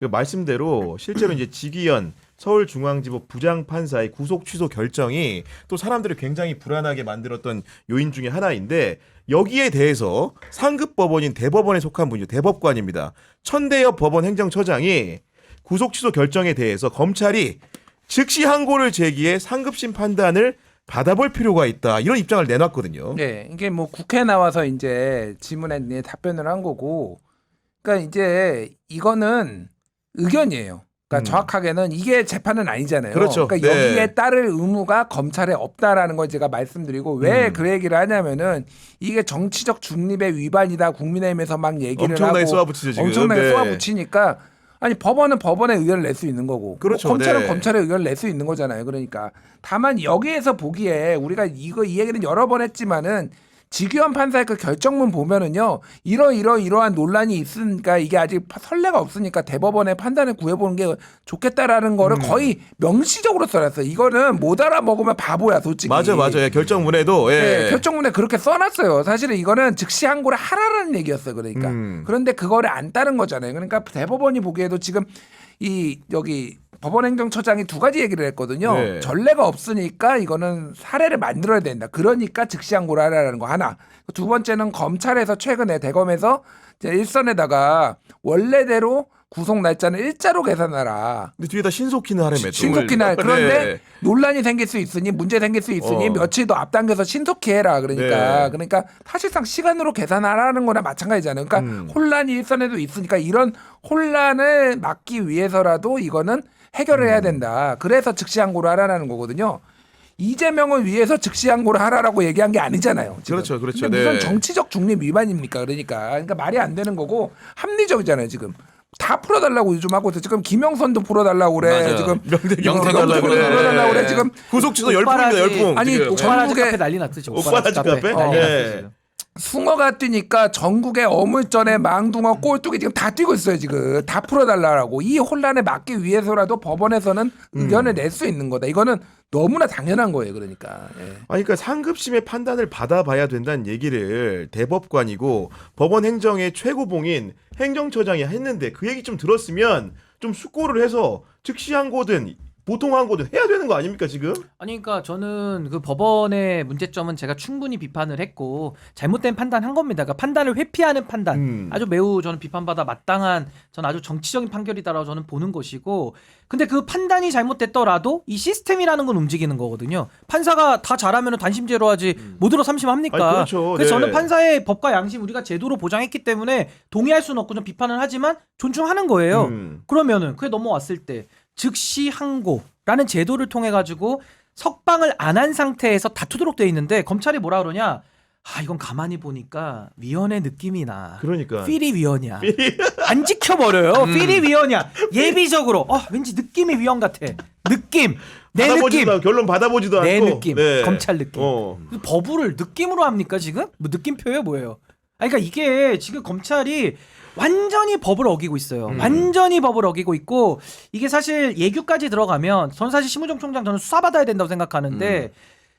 그 말씀대로 실제로 이제 지기현 서울중앙지법 부장판사의 구속 취소 결정이 또 사람들을 굉장히 불안하게 만들었던 요인 중에 하나인데 여기에 대해서 상급 법원인 대법원에 속한 분이죠. 대법관입니다. 천대엽 법원 행정처장이 구속 취소 결정에 대해서 검찰이 즉시 항고를 제기해 상급심 판단을 받아볼 필요가 있다. 이런 입장을 내놨거든요. 네, 이게 뭐 국회 나와서 이제 질문에 답변을 한 거고, 그러니까 이제 이거는 의견이에요. 그러니까 정확하게는 이게 재판은 아니잖아요. 그렇죠. 그러니까 네. 여기에 따를 의무가 검찰에 없다라는 걸 제가 말씀드리고 왜 그 얘기를 하냐면은 이게 정치적 중립의 위반이다. 국민의힘에서 막 얘기를 엄청나게 하고 쏘아붙이죠, 지금. 엄청나게 네. 쏘아붙이니까 아니 법원은 법원의 의견을 낼 수 있는 거고 그렇죠. 뭐 검찰은 네. 검찰의 의견을 낼 수 있는 거잖아요. 그러니까 다만 여기에서 보기에 우리가 이 얘기는 여러 번 했지만은 지규현 판사의 그 결정문 보면은요 이러한 논란이 있으니까 이게 아직 선례가 없으니까 대법원의 판단을 구해보는 게 좋겠다라는 거를 거의 명시적으로 써놨어요. 이거는 못 알아먹으면 바보야 솔직히. 맞아요. 예, 결정문에도 예. 네, 결정문에 그렇게 써놨어요. 사실은 이거는 즉시 항고를 하라는 얘기였어요. 그러니까 그런데 그거를 안 따른 거잖아요. 그러니까 대법원이 보기에도 지금 여기 법원행정처장이 두 가지 얘기를 했거든요. 네. 전례가 없으니까 이거는 사례를 만들어야 된다. 그러니까 즉시 항고를 하라는 거 하나. 두 번째는 검찰에서 최근에 대검에서 이제 일선에다가 원래대로 구속 날짜는 일자로 계산하라. 근데 뒤에다 신속히는 하라며. 신속히나 그런데 네. 논란이 생길 수 있으니 문제 생길 수 있으니 며칠 더 앞당겨서 신속히 해라. 그러니까 사실상 시간으로 계산하라는 거나 마찬가지잖아요. 그러니까 혼란이 일선에도 있으니까 이런 혼란을 막기 위해서라도 이거는 해결을 해야 된다. 그래서 즉시 항고를 하라는 거거든요. 이재명을 위해서 즉시 항고를 하라라고 얘기한 게 아니잖아요. 지금. 그렇죠. 근데 무슨 네. 정치적 중립 위반입니까? 그러니까 말이 안 되는 거고 합리적이잖아요. 지금. 다 풀어달라고 요즘 하고 있어. 지금 김영선도 풀어달라고 그래. 맞아요. 지금 명태균 명태균도 풀어달라고 그래. 지금 구속 취소 열풍입니다. 열풍. 아니, 지금. 오빠라지 전국에- 카페 난리 났죠. 지금. 오빠라지 카페? 난리 네. 났어요, 지금. 숭어가 뛰니까 전국의 어물전에 망둥어 꼴뚜기 지금 다 뛰고 있어요. 지금 다 풀어달라고. 이 혼란에 막기 위해서라도 법원에서는 의견을 낼 수 있는 거다. 이거는 너무나 당연한 거예요. 그러니까. 예. 아니, 그러니까 상급심의 판단을 받아봐야 된다는 얘기를 대법관이고 법원 행정의 최고봉인 행정처장이 했는데 그 얘기 좀 들었으면 좀 숙고를 해서 즉시 항고든 보통 항고든 해야 되는 거 아닙니까 지금? 아니 그러니까 저는 그 법원의 문제점은 제가 충분히 비판을 했고 잘못된 판단한 겁니다. 그러니까 판단을 회피하는 판단. 아주 매우 저는 비판받아 마땅한 저는 아주 정치적인 판결이다라고 저는 보는 것이고 근데 그 판단이 잘못됐더라도 이 시스템이라는 건 움직이는 거거든요. 판사가 다 잘하면 단심제로 하지 못으로 삼심합니까? 아니, 그렇죠. 그래서 네. 저는 판사의 법과 양심 우리가 제도로 보장했기 때문에 동의할 수는 없고 좀 비판을 하지만 존중하는 거예요. 그러면은 그게 넘어왔을 때 즉시 항고라는 제도를 통해 가지고 석방을 안 한 상태에서 다투도록 돼 있는데 검찰이 뭐라 그러냐? 아 이건 가만히 보니까 위헌의 느낌이 나. 그러니까. 필이 위헌이야. 안 지켜버려요. 필이 위헌이야. 예비적으로. 왠지 느낌이 위헌 같아. 느낌. 내 느낌. 결론 받아보지도 않고. 내 느낌. 네. 검찰 느낌. 법을 느낌으로 합니까 지금? 뭐 느낌표예요 뭐예요? 그러니까 이게 지금 검찰이 완전히 법을 어기고 있어요. 완전히 법을 어기고 있고 이게 사실 예규까지 들어가면 전 사실 심우정 총장 저는 수사받아야 된다고 생각하는데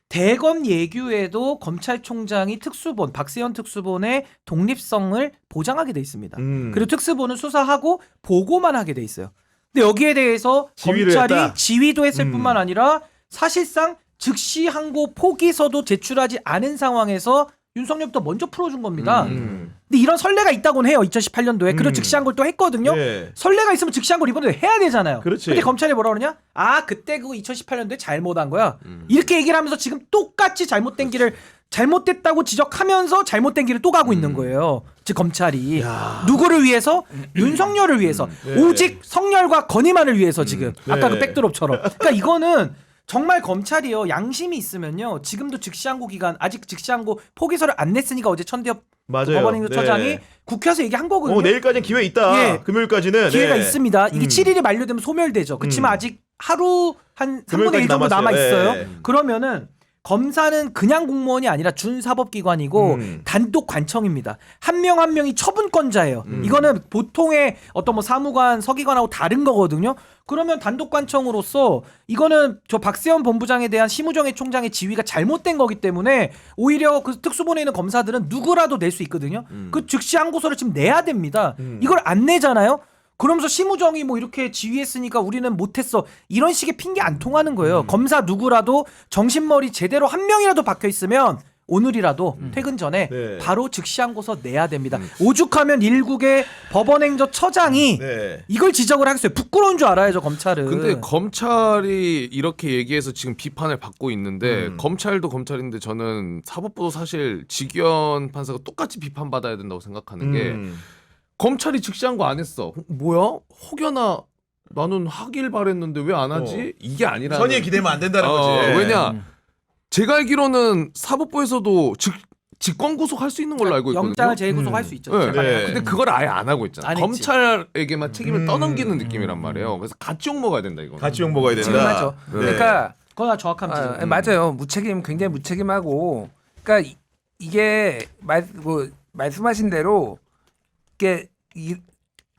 대검 예규에도 검찰총장이 특수본 박세현 특수본의 독립성을 보장하게 돼 있습니다. 그리고 특수본은 수사하고 보고만 하게 돼 있어요. 근데 여기에 대해서 지휘를 검찰이 했다? 지휘도 했을 뿐만 아니라 사실상 즉시 항고 포기서도 제출하지 않은 상황에서 윤석열부터 먼저 풀어준 겁니다. 근데 이런 선례가 있다고는 해요. 2018년도에. 그리고 즉시 항고를 또 했거든요. 네. 선례가 있으면 즉시 항고를 이번에 해야 되잖아요. 그렇지. 근데 검찰이 뭐라 그러냐? 그때 그거 2018년도에 잘못한 거야. 이렇게 얘기를 하면서 지금 똑같이 잘못된 길을 잘못됐다고 지적하면서 잘못된 길을 또 가고 있는 거예요. 즉 검찰이 누구를 위해서? 윤석열을 위해서. 네. 오직 성렬과 건의만을 위해서 지금. 아까 네. 그 백드롭처럼. 그러니까 이거는 정말 검찰이요 양심이 있으면요 지금도 즉시항고 기간 아직 즉시항고 포기서를 안 냈으니까 어제 천대엽 맞아요. 법원행정처장이 네. 국회에서 얘기한 거거든요. 내일까지는 기회 있다. 예. 금요일까지는. 기회가 네. 있습니다. 이게 7일이 만료되면 소멸되죠. 그렇지만 아직 하루 한 3분의 1 금요일까지 정도 남아 남았어요. 있어요. 예. 그러면은 검사는 그냥 공무원이 아니라 준사법기관이고 단독 관청입니다. 한 명 한 명이 처분권자예요. 이거는 보통의 어떤 뭐 사무관, 서기관하고 다른 거거든요. 그러면 단독 관청으로서 이거는 저 박세현 본부장에 대한 심우정의 총장의 지위가 잘못된 거기 때문에 오히려 그 특수본에 있는 검사들은 누구라도 낼 수 있거든요. 그 즉시 항고서를 지금 내야 됩니다. 이걸 안 내잖아요. 그러면서 심우정이 뭐 이렇게 지휘했으니까 우리는 못했어. 이런 식의 핑계 안 통하는 거예요. 검사 누구라도 정신머리 제대로 한 명이라도 박혀 있으면 오늘이라도 퇴근 전에 네. 바로 즉시항고서 내야 됩니다. 오죽하면 일국의 법원행정처장이 네. 이걸 지적을 하겠어요. 부끄러운 줄 알아야죠, 검찰은. 근데 검찰이 이렇게 얘기해서 지금 비판을 받고 있는데 검찰도 검찰인데 저는 사법부도 사실 직위원 판사가 똑같이 비판받아야 된다고 생각하는 게 검찰이 즉시항고 안 했어. 뭐야? 혹여나 나는 하길 바랬는데 왜 안 하지? 이게 아니라 선의에 기대면 안 된다는 거지. 왜냐? 제가 알기로는 사법부에서도 직권 구속할 수 있는 걸로 알고 있거든요. 영장을 재구속할 수 있죠. 네. 네. 근데 그걸 아예 안 하고 있잖아. 안 했지. 검찰에게만 책임을 떠넘기는 느낌이란 말이에요. 그래서 같이 욕 먹어야 된다 이거. 같이 욕 먹어야 된다. 지금 하죠. 네. 그러니까 그건 정확한 지적. 맞아요. 무책임 굉장히 무책임하고 그러니까 이게 말씀하신 대로 이게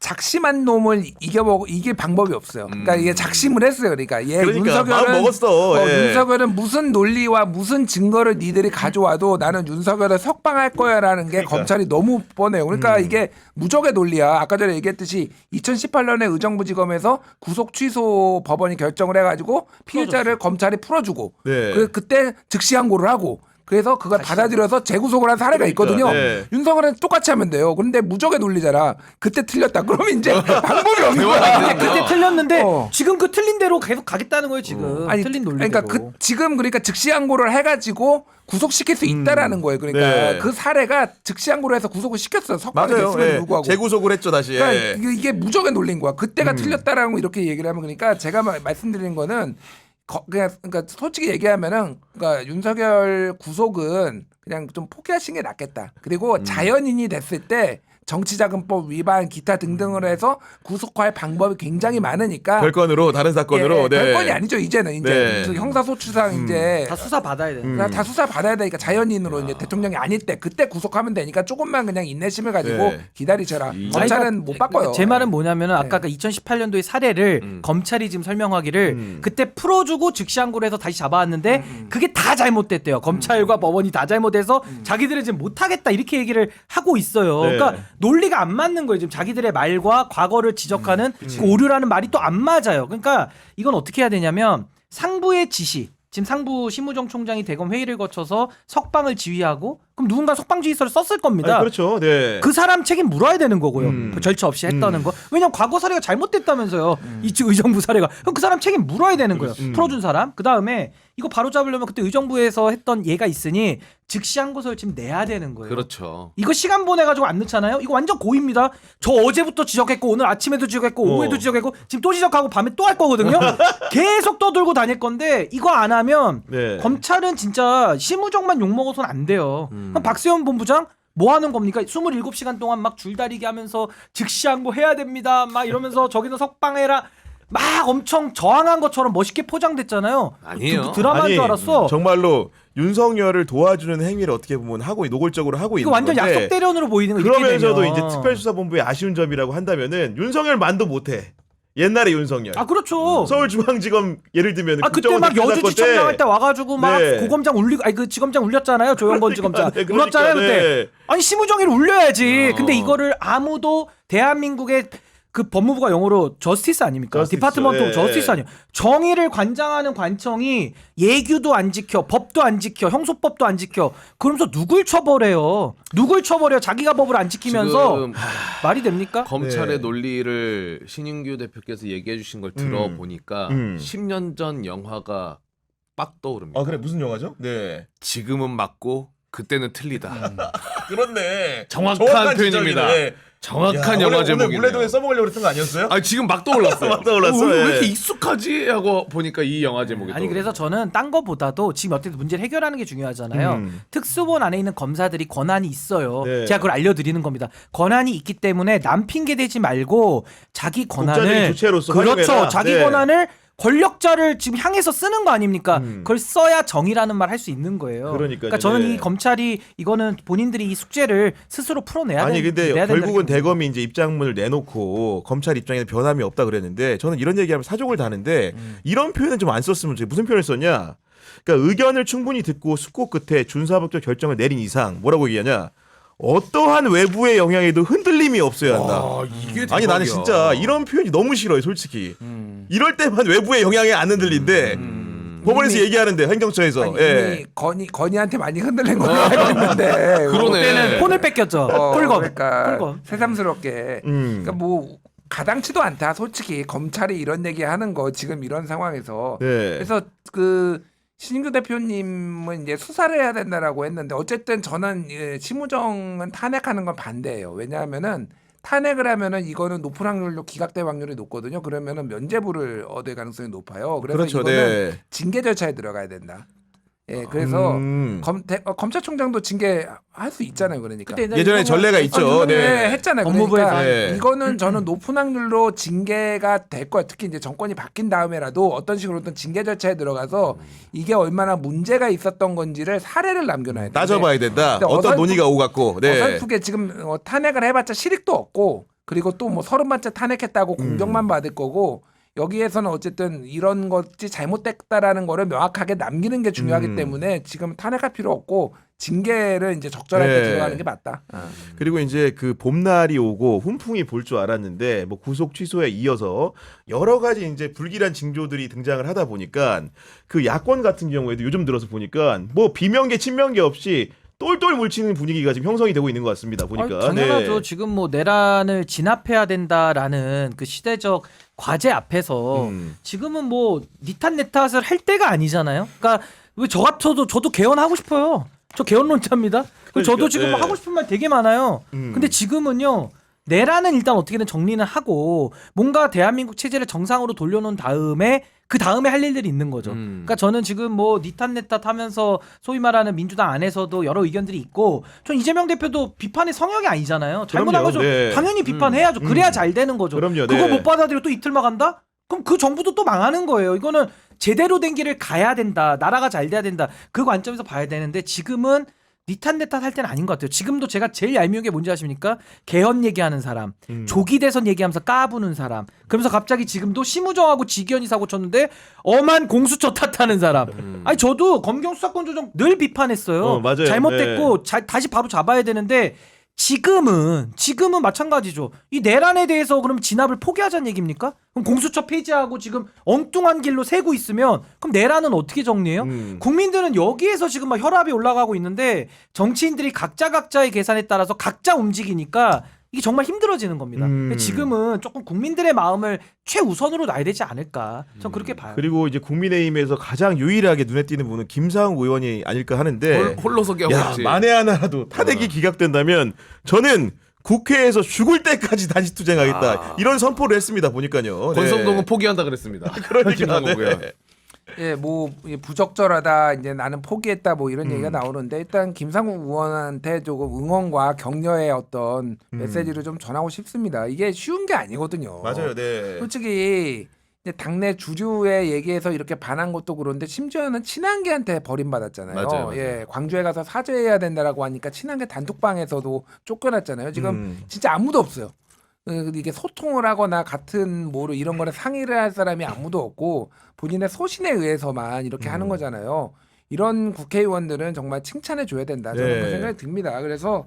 작심한 놈을 이길 방법이 없어요. 그러니까 이게 작심을 했어요. 그러니까 그러니까 마음 먹었어. 예. 윤석열은 무슨 논리와 무슨 증거를 니들이 가져와도 나는 윤석열을 석방할 거야라는 게 그러니까. 검찰이 너무 뻔해요. 그러니까 이게 무적의 논리야. 아까 전에 얘기했듯이 2018년에 의정부지검에서 구속 취소 법원이 결정을 해가지고 피해자를 검찰이 풀어주고 네. 그때 즉시항고를 하고. 그래서 그걸 받아들여서 재구속을 한 사례가 있거든요. 네. 윤석열은 똑같이 하면 돼요. 그런데 무적의 논리잖아. 그때 틀렸다. 그러면 이제 방법이 없는 거야. 그때 틀렸는데 어. 지금 그 틀린 대로 계속 가겠다는 거예요 지금. 틀린 논리대로. 그러니까 지금 즉시항고를 해가지고 구속시킬 수 있다라는 거예요. 그러니까 네. 그 사례가 즉시항고를 해서 구속을 시켰어요. 석방이 맞아요. 됐음에도 예. 불구하고. 재구속을 했죠 다시. 그러니까 예. 이게 무적의 논리인 거야. 그때가 틀렸다라는 거 이렇게 얘기를 하면 그러니까 제가 말씀드리는 거는 그러니까 솔직히 얘기하면은 그러니까 윤석열 구속은 그냥 좀 포기하시는 게 낫겠다. 그리고 자연인이 됐을 때 정치자금법 위반 기타 등등을 해서 구속할 방법이 굉장히 많으니까 별건으로 다른 사건으로. 네. 별건이 아니죠. 이제는 이제 네. 형사소추상 이제 다 수사 받아야 돼. 다 수사 받아야 되니까 자연인으로 이제 대통령이 아닐 때 그때 구속하면 되니까 조금만 그냥 인내심을 가지고 네. 기다리셔라. 아니, 검찰은 못 바꿔요. 제 말은 뭐냐면은 아까 그 2018년도의 사례를 검찰이 지금 설명하기를 그때 풀어주고 즉시항고를 해서 다시 잡아왔는데 그게 다 잘못됐대요. 검찰과 법원이 다 잘못해서 자기들은 지금 못하겠다 이렇게 얘기를 하고 있어요. 네. 그러니까 논리가 안 맞는 거예요. 지금 자기들의 말과 과거를 지적하는 그 오류라는 말이 또 안 맞아요. 그러니까 이건 어떻게 해야 되냐면 상부의 지시. 지금 상부 심우정 총장이 대검 회의를 거쳐서 석방을 지휘하고 그럼 누군가 석방 지휘서를 썼을 겁니다. 아니, 그렇죠. 네. 그 사람 책임 물어야 되는 거고요. 그 절차 없이 했다는 거. 왜냐면 과거 사례가 잘못됐다면서요. 이 의정부 사례가. 그럼 그 사람 책임 물어야 되는 거예요. 풀어준 사람. 그 다음에 이거 바로 잡으려면 그때 의정부에서 했던 예가 있으니 즉시항고서를 지금 내야 되는 거예요. 그렇죠. 이거 시간 보내가지고 안 넣잖아요. 이거 완전 고의입니다. 저 어제부터 지적했고 오늘 아침에도 지적했고 오후에도 지적했고 지금 또 지적하고 밤에 또 할 거거든요. 계속 떠들고 다닐 건데 이거 안 하면 네. 검찰은 진짜 심우정만 욕먹어서는 안 돼요. 그럼 박세현 본부장 뭐 하는 겁니까? 27시간 동안 막 줄다리기 하면서 즉시항고 해야 됩니다. 막 이러면서 저기는 석방해라. 막 엄청 저항한 것처럼 멋있게 포장됐잖아요. 아니에요. 드라마인 아니, 줄 알았어. 정말로 윤석열을 도와주는 행위를 어떻게 보면 하고 노골적으로 하고 이거 있는 완전 건데 약속 대련으로 보이는 거 이렇게 그러면서도 되면. 이제 특별수사본부의 아쉬운 점이라고 한다면은 윤석열만도 못해. 옛날에 윤석열. 아 그렇죠. 서울중앙지검 예를 들면 아 그때 막 여주지청장 할 때 와가지고 막 네. 고검장 울리고 아니 그 지검장 울렸잖아요. 조영건 지검장 그러니까, 울었잖아요 그때. 네. 아니 심우정이를 울려야지. 근데 이거를 아무도 대한민국의 그 법무부가 영어로 저스티스 아닙니까? 저스티스, 디파트먼트 예. 저스티스 아니에요. 정의를 관장하는 관청이 예규도 안 지켜, 법도 안 지켜, 형소법도 안 지켜. 그러면서 누굴 처벌해요? 누굴 처벌해요? 자기가 법을 안 지키면서 지금 말이 됩니까? 검찰의 네. 논리를 신인규 대표께서 얘기해 주신 걸 들어보니까 10년 전 영화가 빡 떠오릅니다. 아 그래 무슨 영화죠? 네. 지금은 맞고 그때는 틀리다. 그렇네. 정확한 표현입니다. 지적이네. 정확한 야, 영화 오늘 제목이네요. 물레동에 써먹으려고 그랬던 거 아니었어요? 아 지금 막 떠올랐어요. 막 떠올랐어. 왜 예. 이렇게 익숙하지 하고 보니까 이 영화 제목이 아니 그래서 저는 딴 거보다도 지금 어떻게 문제를 해결하는 게 중요하잖아요. 특수본 안에 있는 검사들이 권한이 있어요. 네. 제가 그걸 알려드리는 겁니다. 권한이 있기 때문에 남 핑계 대지 말고 자기 권한을 독자적인 주체로서 그렇죠. 활용해라. 자기 네. 권한을 권력자를 지금 향해서 쓰는 거 아닙니까? 그걸 써야 정의라는 말 할 수 있는 거예요. 그러니까요. 저는 네. 이 검찰이 이거는 본인들이 이 숙제를 스스로 풀어내야 아니 된다. 근데 결국은 대검이 이제 입장문을 내놓고 검찰 입장에는 변함이 없다 그랬는데 저는 이런 얘기하면 사족을 다는데 이런 표현은 좀 안 썼으면 좋겠어요. 무슨 표현을 썼냐? 그러니까 의견을 충분히 듣고 숙고 끝에 준사법적 결정을 내린 이상 뭐라고 얘기하냐? 어떠한 외부의 영향에도 흔들림이 없어야 한다. 와, 이게 아니 나는 대박이야. 진짜 이런 표현이 너무 싫어요, 솔직히. 이럴 때만 외부의 영향에 안 흔들린데 법원에서 이미- 얘기하는데 행정처에서. 아니, 예. 이미 건이한테 많이 흔들린 걸로 알고 있는데 그러네. 그때는 폰을 뺏겼죠. 폴검. 그러니까 폴검. 새삼스럽게 그러니까 뭐 가당치도 않다. 솔직히 검찰이 이런 얘기하는 거 지금 이런 상황에서 네. 그래서 그 신인규 대표님은 이제 수사를 해야 된다라고 했는데 어쨌든 저는 심우정은 탄핵하는 건 반대예요. 왜냐하면은 탄핵을 하면은 이거는 높은 확률로 기각될 확률이 높거든요. 그러면은 면죄부를 얻을 가능성이 높아요. 그래서 그렇죠. 이거는 네. 징계 절차에 들어가야 된다. 예, 그래서 음. 검찰총장도 징계할 수 있잖아요. 그러니까. 그때 예전에 전례가 있죠. 네. 했잖아요. 법무부에서 그러니까 네. 이거는 저는 높은 확률로 징계가 될 거야. 특히 이제 정권이 바뀐 다음에라도 어떤 식으로든 징계 절차에 들어가서 이게 얼마나 문제가 있었던 건지를 사례를 남겨놔야 돼. 따져봐야 된다. 근데 어떤 어설프- 논의가 오갔고. 네. 어설프게 지금 탄핵을 해봤자 실익도 없고 그리고 또 뭐 30번째 탄핵했다고 공격만 받을 거고 여기에서는 어쨌든 이런 것이 잘못됐다라는 거를 명확하게 남기는 게 중요하기 때문에 지금 탄핵할 필요 없고 징계를 이제 적절할 때 네. 들어가는 게 맞다. 그리고 이제 그 봄날이 오고 훈풍이 불 줄 알았는데 뭐 구속 취소에 이어서 여러 가지 이제 불길한 징조들이 등장을 하다 보니까 그 야권 같은 경우에도 요즘 들어서 보니까 뭐 비명계 친명계 없이 똘똘 뭉치는 분위기가 지금 형성이 되고 있는 것 같습니다. 보니까. 당연하죠. 네. 지금 뭐 내란을 진압해야 된다라는 그 시대적 과제 앞에서 지금은 뭐 니탄 내탓을 할 때가 아니잖아요. 그러니까 왜 저 같아도 저도 개헌하고 싶어요. 저 개헌론자입니다. 그리고 저도 그러니까, 지금 네. 하고 싶은 말 되게 많아요. 근데 지금은요. 내란은 일단 어떻게든 정리는 하고 뭔가 대한민국 체제를 정상으로 돌려놓은 다음에 그 다음에 할 일들이 있는 거죠. 그러니까 저는 지금 뭐 니탄 내탓 하면서 소위 말하는 민주당 안에서도 여러 의견들이 있고 전 이재명 대표도 비판의 성역이 아니잖아요. 잘못한 그럼요. 거죠. 네. 당연히 비판해야죠. 그래야 잘 되는 거죠. 그럼요. 그거 네. 못 받아들이고 또 이틀만 간다? 그럼 그 정부도 또 망하는 거예요. 이거는 제대로 된 길을 가야 된다. 나라가 잘 돼야 된다. 그 관점에서 봐야 되는데 지금은 니탄 내탓 할 때는 아닌 것 같아요. 지금도 제가 제일 얄미운 게 뭔지 아십니까? 개헌 얘기하는 사람, 조기 대선 얘기하면서 까부는 사람. 그러면서 갑자기 지금도 심우정하고 지기현이 사고 쳤는데 엄한 공수처 탓하는 사람. 아니 저도 검경 수사권 조정 늘 비판했어요. 맞아요. 잘못됐고 다시 바로 잡아야 되는데 지금은 마찬가지죠. 이 내란에 대해서 그럼 진압을 포기하자는 얘기입니까? 그럼 공수처 폐지하고 지금 엉뚱한 길로 새고 있으면 그럼 내란은 어떻게 정리해요? 국민들은 여기에서 지금 막 혈압이 올라가고 있는데 정치인들이 각자의 계산에 따라서 각자 움직이니까 이게 정말 힘들어지는 겁니다. 근데 지금은 조금 국민들의 마음을 최우선으로 놔야 되지 않을까. 전 그렇게 봐요. 그리고 이제 국민의힘에서 가장 유일하게 눈에 띄는 분은 김상욱 의원이 아닐까 하는데 홀로서기 하고 야, 있지. 만에 하나라도 탄핵이 기각된다면 저는 국회에서 죽을 때까지 다시 투쟁하겠다. 이런 선포를 했습니다. 보니까요. 권성동은 포기한다 그랬습니다. 그러니까 김상욱이요. 네. 예, 뭐 부적절하다 이제 나는 포기했다 뭐 이런 얘기가 나오는데 일단 김상국 의원한테 조금 응원과 격려의 어떤 메시지를 좀 전하고 싶습니다. 이게 쉬운 게 아니거든요. 맞아요. 네. 솔직히 이제 당내 주류에 얘기해서 이렇게 반한 것도 그런데 심지어는 친한계한테 버림받았잖아요. 맞아요. 예, 광주에 가서 사죄해야 된다라고 하니까 친한계 단톡방에서도 쫓겨났잖아요. 지금 진짜 아무도 없어요. 이게 소통을 하거나 같은 뭐로 이런 거를 상의를 할 사람이 아무도 없고 본인의 소신에 의해서만 이렇게 하는 거잖아요. 이런 국회의원들은 정말 칭찬해 줘야 된다. 저는 네. 그 생각이 듭니다. 그래서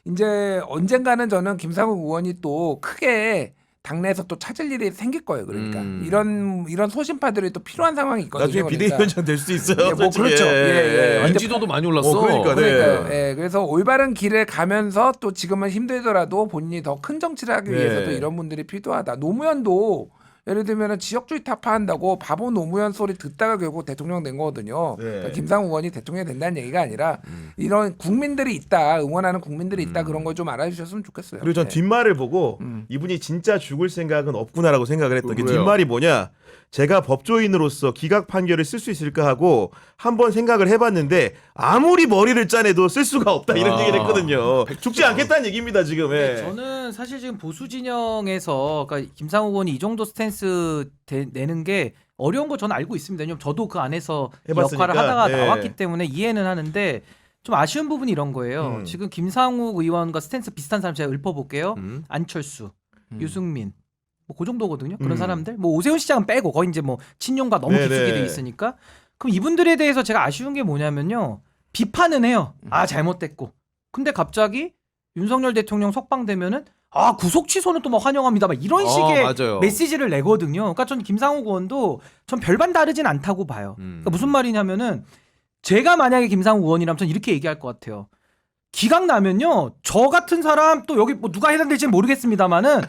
이제 언젠가는 저는 김상욱 의원이 또 크게 당내에서 또 찾을 일이 생길 거예요. 그러니까 이런 소신파들이 또 필요한 상황이 있거든요. 나중에 비대위원장 될 수 있어요. 예, 뭐 솔직히. 그렇죠. 예. 인지도도 많이 올랐어. 그러니까, 네. 그러니까요. 예, 그래서 올바른 길을 가면서 또 지금은 힘들더라도 본인이 더 큰 정치를 하기 네. 위해서도 이런 분들이 필요하다. 노무현도 예를 들면 지역주의 타파한다고 바보 노무현 소리 듣다가 결국 대통령 된 거거든요. 네. 그러니까 김상욱 의원이 대통령이 된다는 얘기가 아니라 이런 국민들이 있다, 응원하는 국민들이 있다 그런 걸 좀 알아주셨으면 좋겠어요. 그리고 전 네. 뒷말을 보고 이분이 진짜 죽을 생각은 없구나라고 생각을 했던 게 왜요? 뒷말이 뭐냐? 제가 법조인으로서 기각 판결을 쓸 수 있을까 하고 한번 생각을 해봤는데 아무리 머리를 짜내도 쓸 수가 없다 이런 아, 얘기를 했거든요. 죽지 않겠다는 얘기입니다 지금. 예. 저는 사실 지금 보수 진영에서 그러니까 김상욱 의원이 이 정도 스탠스 내는 게 어려운 거 저는 알고 있습니다. 왜냐면 저도 그 안에서 이 해봤으니까. 역할을 하다가 네. 나왔기 때문에 이해는 하는데 좀 아쉬운 부분이 이런 거예요. 지금 김상욱 의원과 스탠스 비슷한 사람 제가 읊어볼게요. 안철수, 유승민 뭐 그 정도거든요. 그런 사람들 뭐 오세훈 시장은 빼고 거의 이제 뭐 친윤과 너무 네네. 깊숙이 돼 있으니까 그럼 이분들에 대해서 제가 아쉬운 게 뭐냐면요. 비판은 해요. 아 잘못됐고 근데 갑자기 윤석열 대통령 석방되면은 아 구속 취소는 또 막 환영합니다. 막 이런 식의 맞아요. 메시지를 내거든요. 그러니까 전 김상욱 의원도 전 별반 다르진 않다고 봐요. 그러니까 무슨 말이냐면은 제가 만약에 김상욱 의원이라면 전 이렇게 얘기할 것 같아요. 기각 나면요, 저 같은 사람 또 여기 뭐 누가 해당될지는 모르겠습니다만은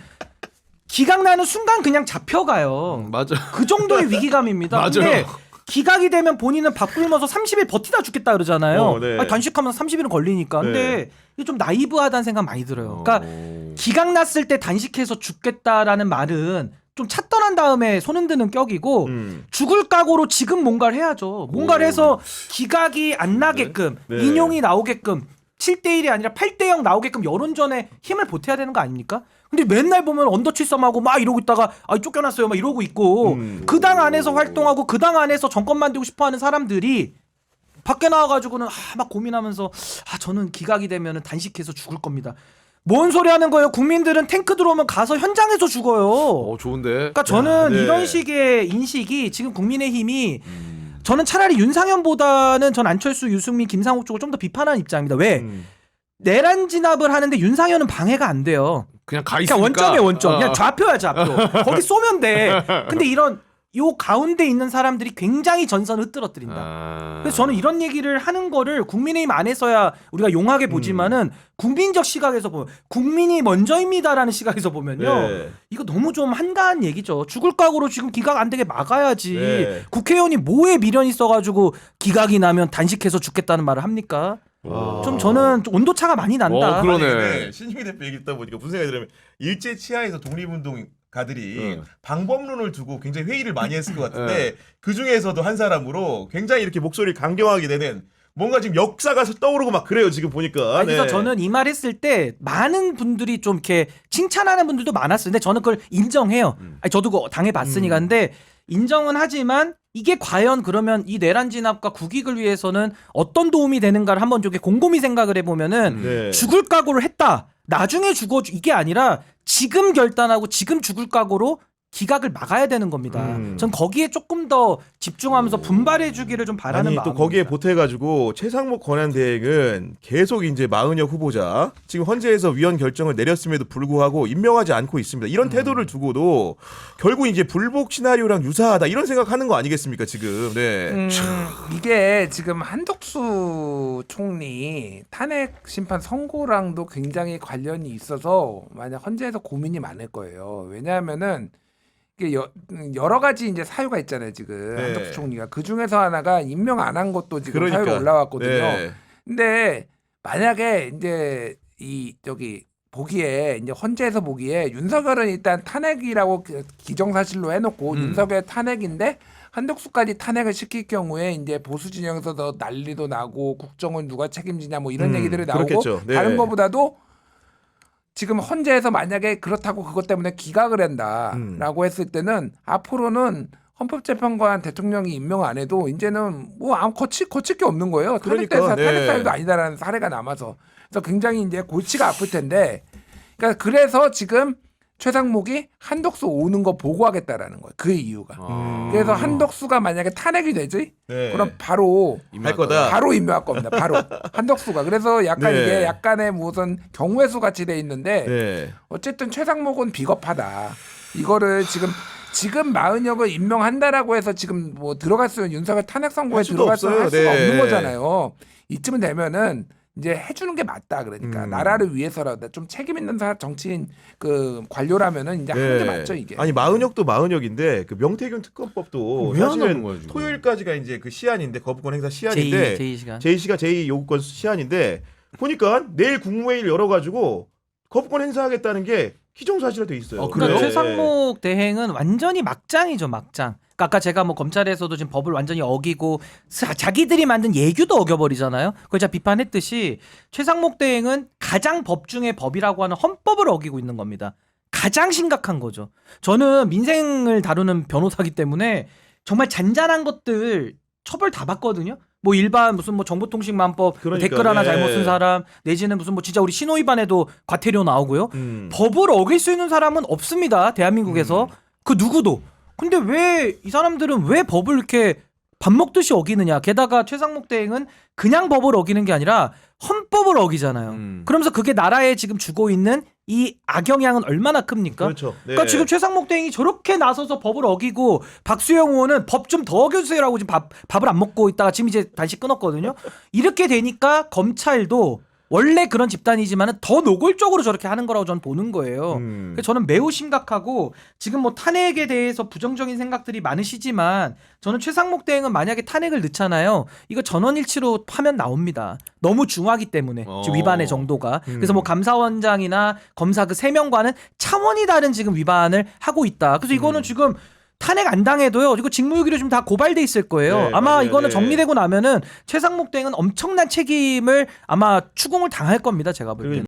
기각 나는 순간 그냥 잡혀가요. 맞아. 그 정도의 위기감입니다. 맞아요. 근데 기각이 되면 본인은 밥 굶어서 30일 버티다 죽겠다 그러잖아요. 네. 아니, 단식하면 30일은 걸리니까. 근데 네. 이게 좀 나이브하다는 생각 많이 들어요. 그러니까 기각 났을 때 단식해서 죽겠다라는 말은 좀 차 떠난 다음에 손 흔드는 격이고 죽을 각오로 지금 뭔가를 해야죠. 뭔가를 해서 기각이 안 나게끔 네. 인용이 나오게끔 7대1이 아니라 8대0 나오게끔 여론전에 힘을 보태야 되는 거 아닙니까? 근데 맨날 보면 언더치썸하고 막 이러고 있다가 아 쫓겨났어요 막 이러고 있고 그 당 안에서 활동하고 그 당 안에서 정권 만들고 싶어하는 사람들이 밖에 나와가지고는 막 고민하면서 저는 기각이 되면은 단식해서 죽을 겁니다. 뭔 소리 하는 거예요? 국민들은 탱크 들어오면 가서 현장에서 죽어요. 좋은데. 그러니까 저는 네. 이런 식의 인식이 지금 국민의힘이 저는 차라리 윤상현보다는 전 안철수, 유승민, 김상욱 쪽을 좀 더 비판하는 입장입니다. 왜? 내란 진압을 하는데 윤상현은 방해가 안 돼요. 그냥 가 그러니까 있으니까. 원점에 원점. 그냥 좌표야 좌표. 거기 쏘면 돼. 근데 이런 요 가운데 있는 사람들이 굉장히 전선을 흐트러뜨린다. 그래서 저는 이런 얘기를 하는 거를 국민의힘 안에서야 우리가 용하게 보지만은 국민적 시각에서 보면 국민이 먼저입니다라는 시각에서 보면요. 네. 이거 너무 좀 한가한 얘기죠. 죽을 각오로 지금 기각 안 되게 막아야지. 네. 국회의원이 뭐에 미련이 있어가지고 기각이 나면 단식해서 죽겠다는 말을 합니까? 좀 저는 좀 온도차가 많이 난다. 그러네. 아니, 신유기 대표 얘기 듣다 보니까 무슨 생각이 들냐면 일제 치하에서 독립운동가들이 방법론을 두고 굉장히 회의를 많이 했을 것 같은데 그 중에서도 한 사람으로 굉장히 이렇게 목소리를 강경하게 되는 뭔가 지금 역사가 떠오르고 막 그래요 지금 보니까. 아니, 그래서 네. 저는 이 말 했을 때 많은 분들이 좀 이렇게 칭찬하는 분들도 많았어요. 근데 저는 그걸 인정해요. 아니, 저도 그거 당해봤으니까. 근데 인정은 하지만 이게 과연 그러면 이 내란 진압과 국익을 위해서는 어떤 도움이 되는가를 한번 좀 이렇게 곰곰이 생각을 해보면은 네. 죽을 각오를 했다. 나중에 죽어 이게 아니라 지금 결단하고 지금 죽을 각오로 기각을 막아야 되는 겁니다. 전 거기에 조금 더 집중하면서 분발해 주기를 좀 바라는 아니 마음입니다. 또 거기에 보태가지고 최상목 권한대행은 계속 이제 마은혁 후보자 지금 헌재에서 위헌 결정을 내렸음에도 불구하고 임명하지 않고 있습니다. 이런 태도를 두고도 결국 이제 불복 시나리오랑 유사하다 이런 생각하는 거 아니겠습니까 지금? 네. 이게 지금 한덕수 총리 탄핵 심판 선고랑도 굉장히 관련이 있어서 만약 헌재에서 고민이 많을 거예요. 왜냐하면은 이게 여러 가지 이제 사유가 있잖아요 지금 네. 한덕수 총리가 그 중에서 하나가 임명 안 한 것도 지금 그러니까. 사유로 올라왔거든요. 네. 근데 만약에 이제 이 저기 보기에 이제 헌재에서 보기에 윤석열은 일단 탄핵이라고 기정사실로 해놓고 윤석열 탄핵인데 한덕수까지 탄핵을 시킬 경우에 이제 보수 진영에서 더 난리도 나고 국정은 누가 책임지냐 뭐 이런 얘기들이 나오고 그렇겠죠. 네. 다른 거보다도 지금 헌재에서 만약에 그렇다고 그것 때문에 기각을 한다라고 했을 때는 앞으로는 헌법재판관 대통령이 임명 안 해도 이제는 뭐 아무 거칠 게 없는 거예요. 그러니까, 네. 탄핵 사유도 아니다라는 사례가 남아서 그래서 굉장히 이제 골치가 아플 텐데 그러니까 그래서 지금 최상목이 한덕수 오는 거 보고하겠다라는 거예요. 그 이유가. 그래서 한덕수가 만약에 탄핵이 되지, 네. 그럼 바로 할 거다. 바로 임명할 겁니다. 바로 한덕수가. 그래서 약간 네. 이게 약간의 무슨 경우의 수 같이 돼 있는데 네. 어쨌든 최상목은 비겁하다. 이거를 지금 마은혁을 임명한다라고 해서 지금 뭐 들어갈 수 있는 윤석열 탄핵 선고에 할 수도 들어갈 수 없어요. 할 수가 네. 없는 거잖아요. 이쯤은 되면은 이제 해주는 게 맞다. 그러니까 나라를 위해서라도 좀 책임 있는 정치인 그 관료라면은 이제 하는 게 맞죠 이게. 아니 마은혁도 마은혁인데 그 명태균 특검법도 왜안 사실은 하는 거야, 지금? 토요일까지가 이제 그 시한인데 거부권 행사 시한인데 제2 시간. 제2시가 제2 요구권 시한인데 보니까 내일 국무회의를 열어가지고 거부권 행사하겠다는 게 기정사실화 돼 있어요. 그러니까 네. 최상목 대행은 완전히 막장이죠, 막장. 그러니까 아까 제가 뭐 검찰에서도 지금 법을 완전히 어기고 자기들이 만든 예규도 어겨버리잖아요. 그걸 제가 비판했듯이 최상목 대행은 가장 법 중에 법이라고 하는 헌법을 어기고 있는 겁니다. 가장 심각한 거죠. 저는 민생을 다루는 변호사기 때문에 정말 잔잔한 것들 처벌 다 받거든요. 뭐 일반 무슨 뭐 정보통신망법 그러니까, 댓글 하나 네. 잘못 쓴 사람 내지는 무슨 뭐 진짜 우리 신호 위반에도 과태료 나오고요. 법을 어길 수 있는 사람은 없습니다. 대한민국에서 그 누구도. 근데 왜 이 사람들은 왜 법을 이렇게 밥 먹듯이 어기느냐. 게다가 최상목 대행은 그냥 법을 어기는 게 아니라 헌법을 어기잖아요. 그러면서 그게 나라에 지금 주고 있는 이 악영향은 얼마나 큽니까? 그렇죠. 네. 그러니까 지금 최상목 대행이 저렇게 나서서 법을 어기고 박수영 의원은 법 좀 더 어겨주세요라고 지금 밥을 안 먹고 있다가 지금 이제 다시 끊었거든요. 이렇게 되니까 검찰도 원래 그런 집단이지만은 더 노골적으로 저렇게 하는 거라고 저는 보는 거예요. 그래서 저는 매우 심각하고 지금 뭐 탄핵에 대해서 부정적인 생각들이 많으시지만 저는 최상목 대행은 만약에 탄핵을 넣잖아요. 이거 전원일치로 파면 나옵니다. 너무 중하기 때문에 지금 위반의 정도가. 그래서 뭐 감사원장이나 검사 그 3명과는 차원이 다른 지금 위반을 하고 있다. 그래서 이거는 지금 탄핵 안 당해도요. 이거 직무유기로 지금 다 고발돼 있을 거예요. 네, 아마 맞아요. 이거는 네. 정리되고 나면은 최상목 대행은 엄청난 책임을 아마 추궁을 당할 겁니다. 제가 볼 때는.